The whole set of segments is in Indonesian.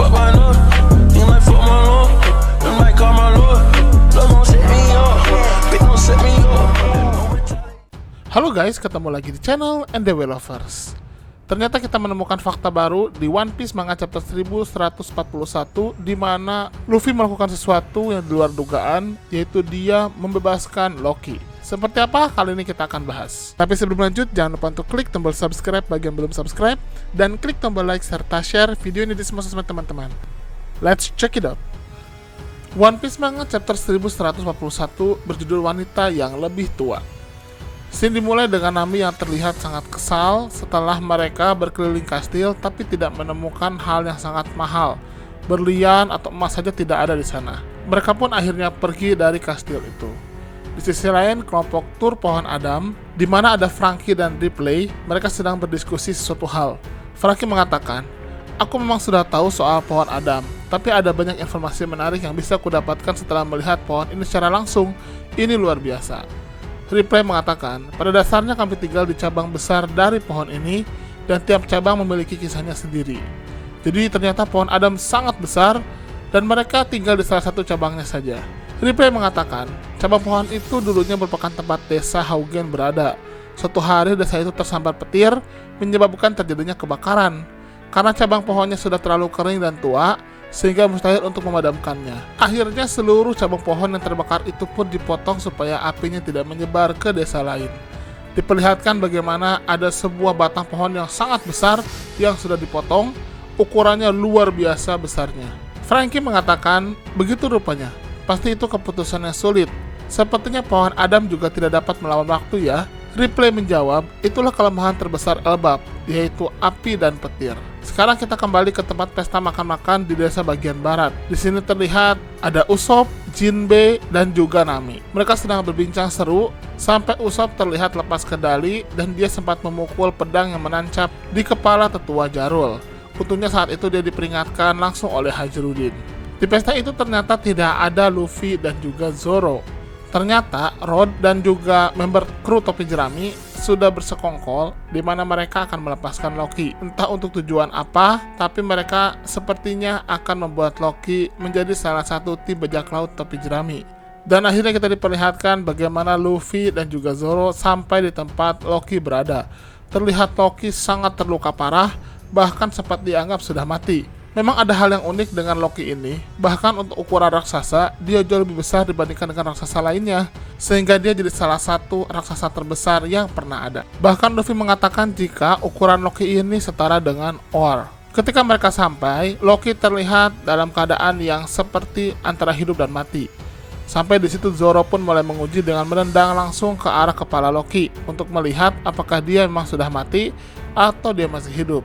fuck my love. You might fuck my love. You might call my love. Love gon' set me up. Bitch gon' set me up. Halo guys, ketemu lagi di channel NDW Lovers. Ternyata kita menemukan fakta baru di One Piece manga chapter 1141, di mana Luffy melakukan sesuatu yang di luar dugaan, yaitu dia membebaskan Loki. Seperti apa? Kali ini kita akan bahas. Tapi sebelum lanjut, jangan lupa untuk klik tombol subscribe bagi yang belum subscribe, dan klik tombol like serta share video ini di semua sosmed teman-teman. Let's check it out. One Piece manga chapter 1141 berjudul Wanita yang Lebih Tua. Scene dimulai dengan Nami yang terlihat sangat kesal setelah mereka berkeliling kastil tapi tidak menemukan hal yang sangat mahal. Berlian atau emas saja tidak ada di sana. Mereka pun akhirnya pergi dari kastil itu. Di sisi lain, kelompok tur pohon Adam, di mana ada Franky dan Ripley, mereka sedang berdiskusi sesuatu hal. Franky mengatakan, "Aku memang sudah tahu soal pohon Adam, tapi ada banyak informasi menarik yang bisa aku dapatkan setelah melihat pohon ini secara langsung. Ini luar biasa." Ripley mengatakan, "Pada dasarnya kami tinggal di cabang besar dari pohon ini, dan tiap cabang memiliki kisahnya sendiri. Jadi ternyata pohon Adam sangat besar, dan mereka tinggal di salah satu cabangnya saja." Ripley mengatakan, cabang pohon itu dulunya merupakan tempat desa Haugen berada. Suatu hari desa itu tersambar petir, menyebabkan terjadinya kebakaran. Karena cabang pohonnya sudah terlalu kering dan tua, sehingga mustahil untuk memadamkannya. Akhirnya seluruh cabang pohon yang terbakar itu pun dipotong supaya apinya tidak menyebar ke desa lain. Diperlihatkan bagaimana ada sebuah batang pohon yang sangat besar yang sudah dipotong, ukurannya luar biasa besarnya. Franky mengatakan, "Begitu rupanya, pasti itu keputusan yang sulit. Sepertinya pohon Adam juga tidak dapat melawan waktu ya." Ripley menjawab, "Itulah kelemahan terbesar Elbap, yaitu api dan petir." Sekarang kita kembali ke tempat pesta makan-makan di desa bagian barat. Di sini terlihat ada Usopp, Jinbe, dan juga Nami. Mereka sedang berbincang seru sampai Usopp terlihat lepas kendali dan dia sempat memukul pedang yang menancap di kepala tetua Jarul. Untungnya saat itu dia diperingatkan langsung oleh Hajrudin. Di pesta itu ternyata tidak ada Luffy dan juga Zoro. Ternyata Rod dan juga member kru topi jerami sudah bersekongkol di mana mereka akan melepaskan Loki. Entah untuk tujuan apa, tapi mereka sepertinya akan membuat Loki menjadi salah satu tim bajak laut topi jerami. Dan akhirnya kita diperlihatkan bagaimana Luffy dan juga Zoro sampai di tempat Loki berada. Terlihat Loki sangat terluka parah, bahkan sempat dianggap sudah mati. Memang ada hal yang unik dengan Loki ini, bahkan untuk ukuran raksasa, dia jauh lebih besar dibandingkan dengan raksasa lainnya, sehingga dia jadi salah satu raksasa terbesar yang pernah ada. Bahkan Luffy mengatakan jika ukuran Loki ini setara dengan Or. Ketika mereka sampai, Loki terlihat dalam keadaan yang seperti antara hidup dan mati. Sampai di situ Zoro pun mulai menguji dengan menendang langsung ke arah kepala Loki untuk melihat apakah dia memang sudah mati atau dia masih hidup.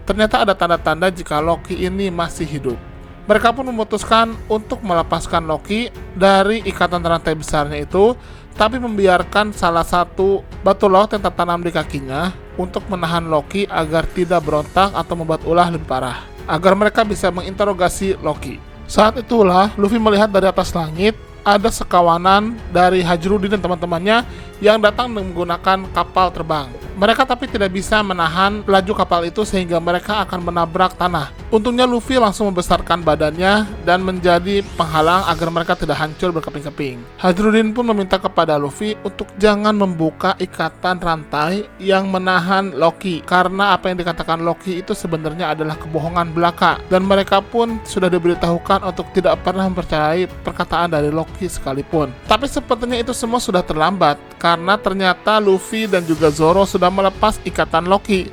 Ternyata ada tanda-tanda jika Loki ini masih hidup. Mereka pun memutuskan untuk melepaskan Loki dari ikatan rantai besarnya itu, tapi membiarkan salah satu batu laut yang tertanam di kakinya untuk menahan Loki agar tidak berontak atau membuat ulah lebih parah, agar mereka bisa menginterogasi Loki. Saat itulah Luffy melihat dari atas langit ada sekawanan dari Hajrudin dan teman-temannya yang datang menggunakan kapal terbang. Mereka tapi tidak bisa menahan laju kapal itu sehingga mereka akan menabrak tanah. Untungnya Luffy langsung membesarkan badannya dan menjadi penghalang agar mereka tidak hancur berkeping-keping. Hajrudin pun meminta kepada Luffy untuk jangan membuka ikatan rantai yang menahan Loki, karena apa yang dikatakan Loki itu sebenarnya adalah kebohongan belaka, dan mereka pun sudah diberitahukan untuk tidak pernah mempercayai perkataan dari Loki sekalipun. Tapi sepertinya itu semua sudah terlambat, karena ternyata Luffy dan juga Zoro sudah melepas ikatan Loki,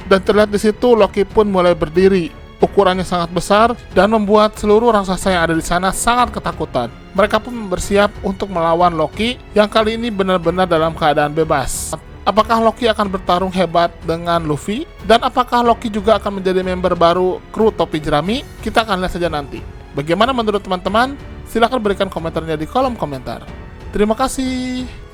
dan terlihat di situ Loki pun mulai berdiri. Ukurannya sangat besar dan membuat seluruh raksasa yang ada di sana sangat ketakutan. Mereka pun bersiap untuk melawan Loki yang kali ini benar-benar dalam keadaan bebas. Apakah Loki akan bertarung hebat dengan Luffy? Dan apakah Loki juga akan menjadi member baru kru topi jerami? Kita akan lihat saja nanti. Bagaimana menurut teman-teman? Silahkan berikan komentarnya di kolom komentar. Terima kasih.